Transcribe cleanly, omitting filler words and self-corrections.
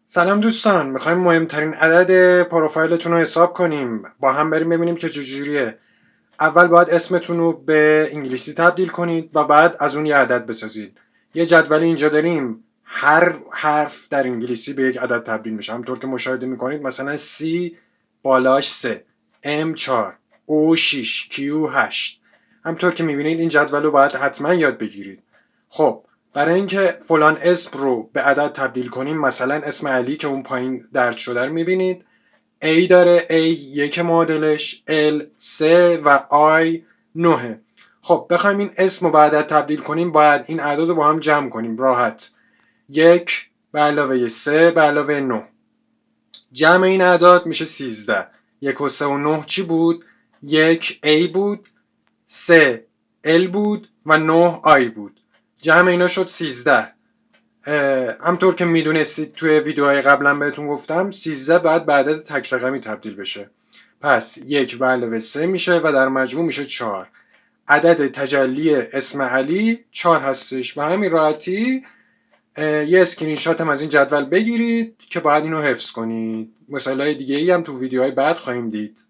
سلام دوستان، میخوایم مهمترین عدد پروفایلتون رو حساب کنیم. با هم بریم ببینیم که چجوریه. اول باید اسمتون رو به انگلیسی تبدیل کنید و بعد از اون یه عدد بسازید. یه جدولی اینجا داریم، هر حرف در انگلیسی به یک عدد تبدیل میشه. همونطور که مشاهده میکنید مثلا C بالاش 3، M 4، O 6، Q 8. همونطور که میبینید این جدول رو باید حتما یاد بگیرید. خب برای اینکه فلان اسم رو به عدد تبدیل کنیم، مثلا اسم علی که اون پایین درج شده رو میبینید، A داره، A یک معادلش، L 3 و I 9. خب بخوایم این اسم رو به عدد تبدیل کنیم باید این اعداد رو با هم جمع کنیم راحت. 1 به علاوه 3 به علاوه 9. جمع این اعداد میشه 13. 1 و 3 و 9 چی بود؟ 1 A بود، 3 L بود و 9 I بود. جمع اینا شد 13. همطور که میدونستید توی ویدیوهای قبلا بهتون گفتم 13 باید به عدد تک رقمی تبدیل بشه. پس 1 به علاوه 3 میشه و در مجموع میشه 4. عدد تجلی اسم علی 4 هستش. به همین راحتی یه اسکرین شات هم از این جدول بگیرید که باید اینو حفظ کنید. مثالهای دیگه ای هم تو ویدیوهای بعد خواهیم دید.